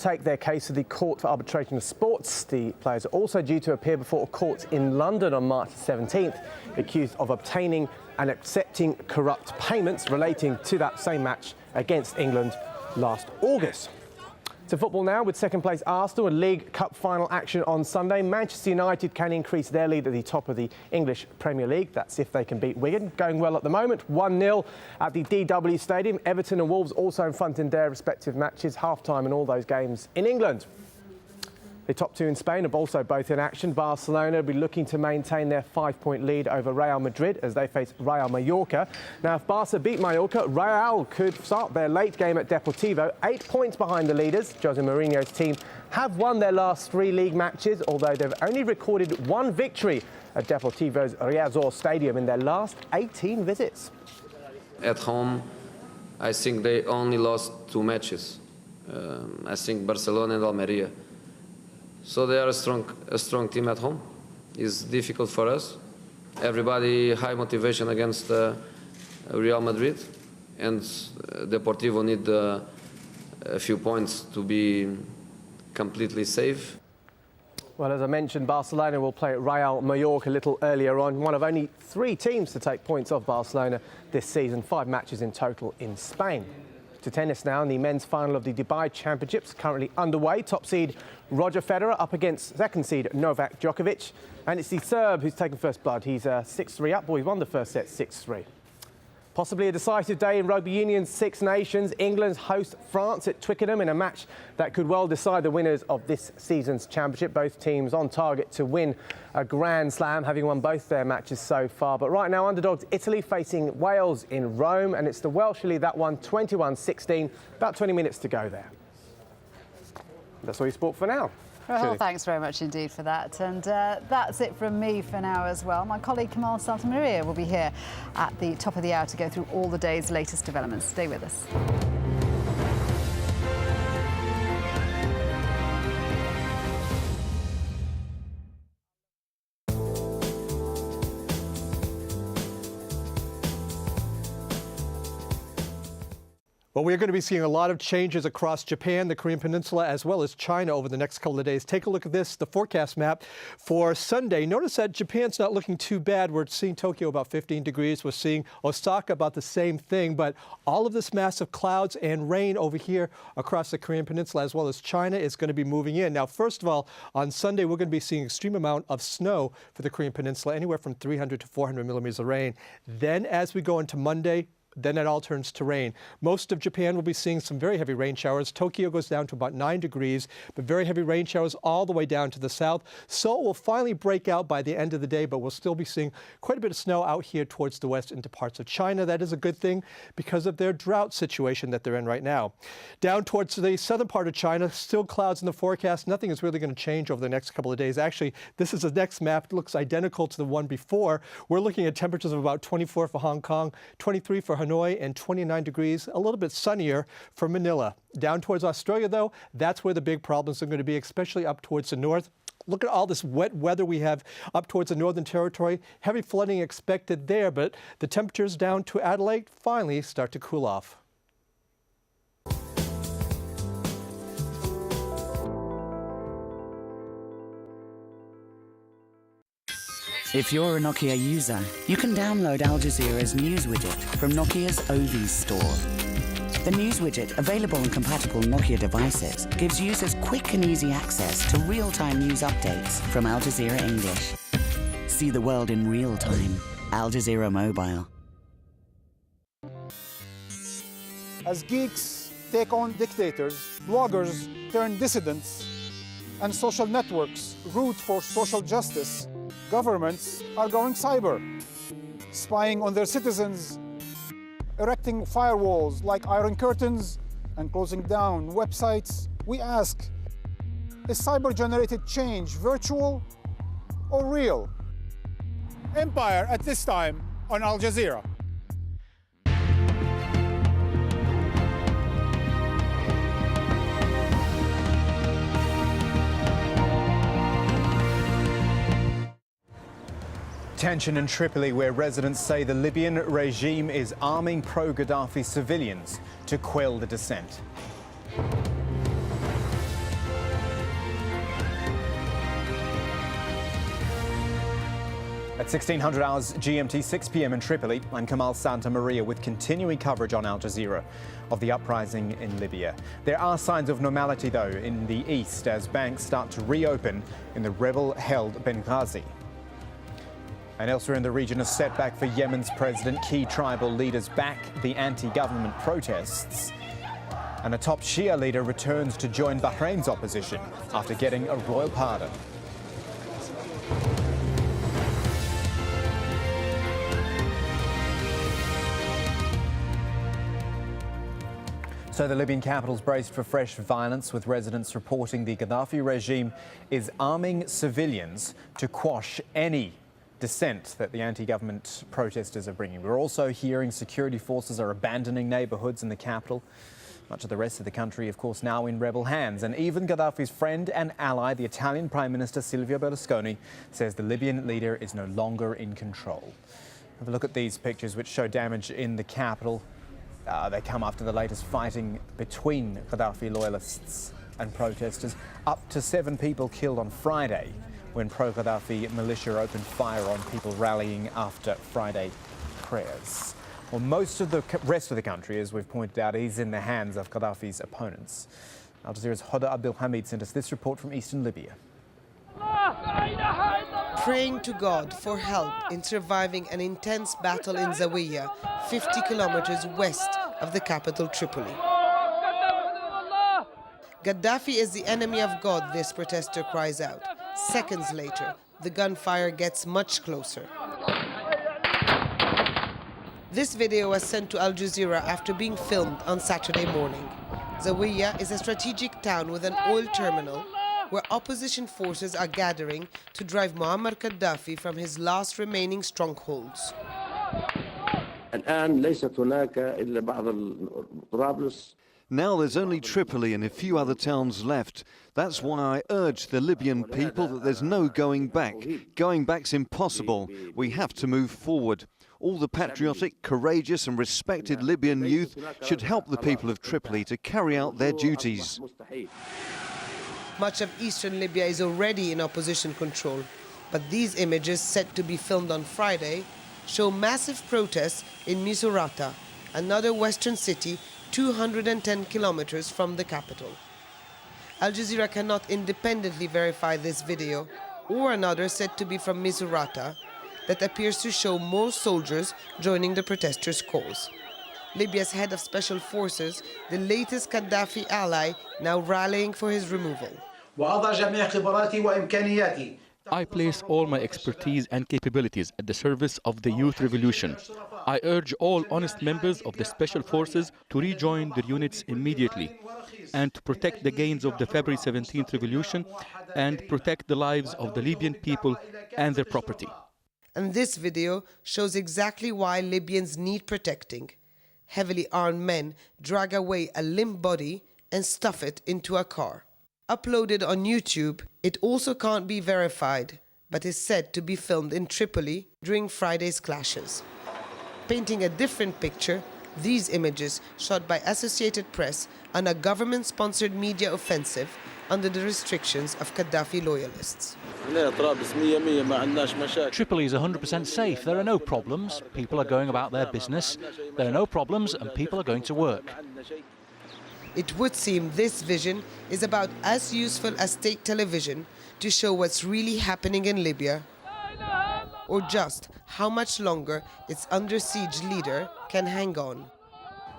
take their case to the Court for Arbitration of Sports. The players are also due to appear before a court in London on March 17th, accused of obtaining and accepting corrupt payments relating to that same match against England last August. To football now, with second place Arsenal and League Cup final action on Sunday. Manchester United can increase their lead at the top of the English Premier League. That's if they can beat Wigan. Going well at the moment, 1-0 at the DW Stadium. Everton and Wolves also in front in their respective matches. Half-time in all those games in England. The top two in Spain are also both in action. Barcelona will be looking to maintain their 5-point lead over Real Madrid as they face Real Mallorca. Now, if Barca beat Mallorca, Real could start their late game at Deportivo, 8 points behind the leaders. Jose Mourinho's team have won their last 3 league matches, although they've only recorded 1 victory at Deportivo's Riazor Stadium in their last 18 visits. At home, I think they only lost 2 matches. I think Barcelona and Almeria. So they are a strong team at home. It's difficult for us. Everybody high motivation against Real Madrid, and Deportivo need a few points to be completely safe. Well, as I mentioned, Barcelona will play at Real Mallorca a little earlier on. One of only 3 teams to take points off Barcelona this season, 5 matches in total in Spain. To tennis now, and the men's final of the Dubai Championships currently underway. Top seed Roger Federer up against second seed Novak Djokovic. And it's the Serb who's taken first blood. He's 6-3 up. Well, he won the first set 6-3. Possibly a decisive day in Rugby Union's Six Nations. England host France at Twickenham in a match that could well decide the winners of this season's championship. Both teams on target to win a Grand Slam, having won both their matches so far. But right now, underdogs Italy facing Wales in Rome, and it's the Welsh lead that one 21-16. About 20 minutes to go there. That's all your sport for now. Well, thanks very much indeed for that. And that's it from me for now as well. My colleague Kamal Santamaria will be here at the top of the hour to go through all the day's latest developments. Stay with us. Well, we're going to be seeing a lot of changes across Japan, the Korean Peninsula, as well as China over the next couple of days. Take a look at this, the forecast map for Sunday. Notice that Japan's not looking too bad. We're seeing Tokyo about 15 degrees. We're seeing Osaka about the same thing. But all of this massive clouds and rain over here across the Korean Peninsula, as well as China, is going to be moving in. Now, first of all, on Sunday, we're going to be seeing extreme amount of snow for the Korean Peninsula, anywhere from 300 to 400 millimeters of rain. Then as we go into Monday, then it all turns to rain. Most of Japan will be seeing some very heavy rain showers. Tokyo goes down to about 9 degrees, but very heavy rain showers all the way down to the south. Seoul will finally break out by the end of the day, but we'll still be seeing quite a bit of snow out here towards the west into parts of China. That is a good thing because of their drought situation that they're in right now. Down towards the southern part of China, still clouds in the forecast. Nothing is really going to change over the next couple of days. Actually, this is the next map. It looks identical to the one before. We're looking at temperatures of about 24 for Hong Kong, 23 for Hanoi, and 29 degrees, a little bit sunnier for Manila. Down towards Australia, though, that's where the big problems are going to be, especially up towards the north. Look at all this wet weather we have up towards the Northern Territory. Heavy flooding expected there, but the temperatures down to Adelaide finally start to cool off. If you're a Nokia user, you can download AlJazeera's news widget from Nokia's Ovi store. The news widget, available on compatible Nokia devices, gives users quick and easy access to real-time news updates from Al Jazeera English. See the world in real time. Al Jazeera Mobile. As geeks take on dictators, bloggers turn dissidents, and social networks root for social justice, governments are going cyber, spying on their citizens, erecting firewalls like iron curtains, and closing down websites. We ask, is cyber-generated change virtual or real? Empire at this time on Al Jazeera. Tension in Tripoli, where residents say the Libyan regime is arming pro-Gaddafi civilians to quell the dissent. At 1600 hours GMT, 6 p.m. in Tripoli, I'm Kamal Santa Maria with continuing coverage on Al Jazeera of the uprising in Libya. There are signs of normality, though, in the east as banks start to reopen in the rebel-held Benghazi. And elsewhere in the region, a setback for Yemen's president. Key tribal leaders back the anti-government protests. And a top Shia leader returns to join Bahrain's opposition after getting a royal pardon. So the Libyan capital's braced for fresh violence, with residents reporting the Gaddafi regime is arming civilians to quash any dissent that the anti-government protesters are bringing. We're also hearing security forces are abandoning neighbourhoods in the capital. Much of the rest of the country, of course, now in rebel hands. And even Gaddafi's friend and ally, the Italian Prime Minister Silvio Berlusconi, says the Libyan leader is no longer in control. Have a look at these pictures which show damage in the capital. They come after the latest fighting between Gaddafi loyalists and protesters. Up to 7 people killed on Friday when pro-Gaddafi militia opened fire on people rallying after Friday prayers. Well, most of the rest of the country, as we've pointed out, is in the hands of Gaddafi's opponents. Al Jazeera's Hoda Abdulhamid sent us this report from eastern Libya. Praying to God for help in surviving an intense battle in Zawiya, 50 kilometers west of the capital Tripoli. Gaddafi is the enemy of God, this protester cries out. Seconds later, the gunfire gets much closer. This video was sent to Al Jazeera after being filmed on Saturday morning. Zawiya is a strategic town with an oil terminal where opposition forces are gathering to drive Muammar Gaddafi from his last remaining strongholds. Now there's only Tripoli and a few other towns left. That's why I urge the Libyan people that there's no going back. Going back's impossible. We have to move forward. All the patriotic, courageous and respected Libyan youth should help the people of Tripoli to carry out their duties. Much of eastern Libya is already in opposition control, but these images, set to be filmed on Friday, show massive protests in Misurata, another western city 210 kilometers from the capital. Al Jazeera cannot independently verify this video or another said to be from Misurata that appears to show more soldiers joining the protesters' cause. Libya's head of special forces, the latest Gaddafi ally, now rallying for his removal. I place all my expertise and capabilities at the service of the youth revolution. I urge all honest members of the special forces to rejoin their units immediately and to protect the gains of the February 17th revolution and protect the lives of the Libyan people and their property. And this video shows exactly why Libyans need protecting. Heavily armed men drag away a limp body and stuff it into a car. Uploaded on YouTube, it also can't be verified, but is said to be filmed in Tripoli during Friday's clashes. Painting a different picture, these images, shot by Associated Press on a government-sponsored media offensive under the restrictions of Gaddafi loyalists. Tripoli is 100% safe. There are no problems. People are going about their business. There are no problems and people are going to work. It would seem this vision is about as useful as state television to show what's really happening in Libya, or just how much longer its under-siege leader can hang on.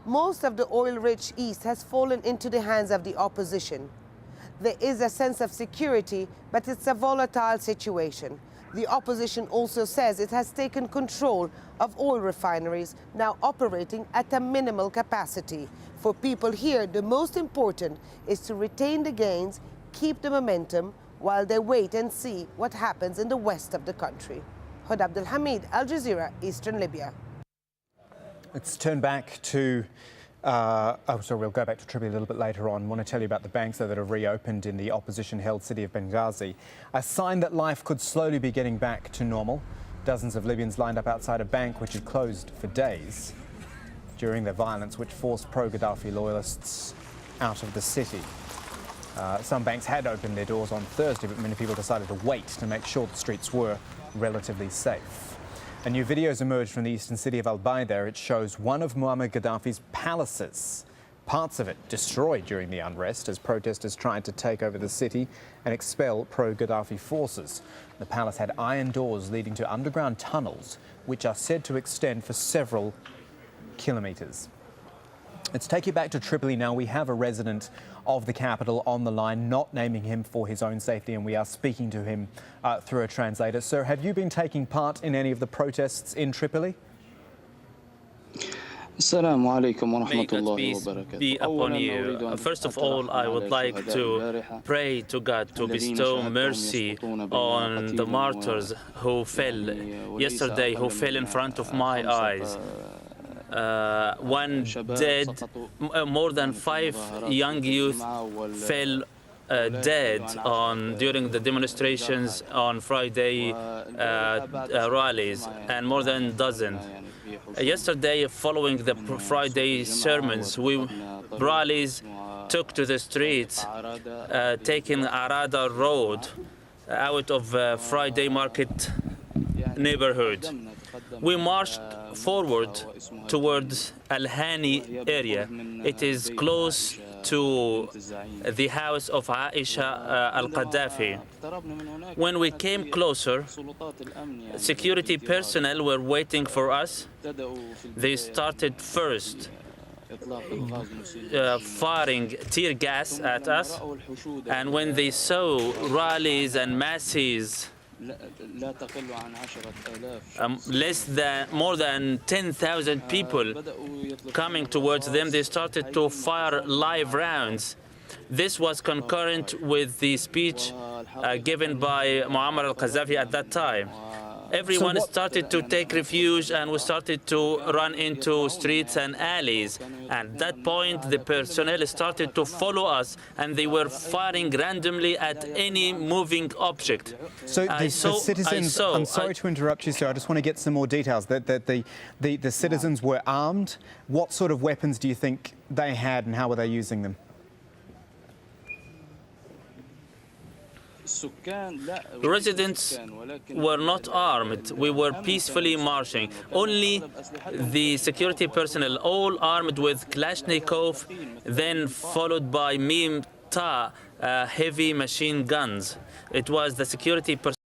Most of the oil-rich East has fallen into the hands of the opposition. There is a sense of security, but it's a volatile situation. The opposition also says it has taken control of oil refineries, now operating at a minimal capacity. For people here, the most important is to retain the gains, keep the momentum, while they wait and see what happens in the west of the country. Hoda Abdulhamid, Al Jazeera, Eastern Libya. Let's turn back to we'll go back to Tripoli a little bit later on. I want to tell you about the banks that have reopened in the opposition-held city of Benghazi. A sign that life could slowly be getting back to normal. Dozens of Libyans lined up outside a bank which had closed for days during the violence which forced pro-Gaddafi loyalists out of the city. Some banks had opened their doors on Thursday, but many people decided to wait to make sure the streets were relatively safe. A new video has emerged from the eastern city of Al-Baida. It shows one of Muammar Gaddafi's palaces, parts of it destroyed during the unrest as protesters tried to take over the city and expel pro-Gaddafi forces. The palace had iron doors leading to underground tunnels, which are said to extend for several kilometres. Let's take you back to Tripoli now. We have a resident of the capital on the line, not naming him for his own safety, and we are speaking to him through a translator. Sir, have you been taking part in any of the protests in Tripoli? Assalamu alaikum wa rahmatullahi wa barakatuh. Be upon you. First of all, I would like to pray to God to bestow mercy on the martyrs who fell yesterday, who fell in front of my eyes. One dead, more than 5 young youth fell dead during the demonstrations on Friday rallies, and more than a dozen. Yesterday, following the Friday sermons, rallies took to the streets, taking Arada Road out of Friday Market neighborhood. We marched forward towards Al-Hani area. It is close to the house of Aisha al-Qaddafi. When we came closer, security personnel were waiting for us. They started first firing tear gas at us, and when they saw rallies and masses, more than 10,000 people coming towards them, they started to fire live rounds. This was concurrent with the speech given by Muammar al-Qaddafi at that time. Everyone started to take refuge, and we started to run into streets and alleys. At that point, the personnel started to follow us, and they were firing randomly at any moving object. So the citizens, I'm sorry to interrupt you, sir. I just want to get some more details. The citizens were armed. What sort of weapons do you think they had, and how were they using them? Residents were not armed. We were peacefully marching. Only the security personnel, all armed with Kalashnikov, then followed by Mim Ta heavy machine guns. It was the security personnel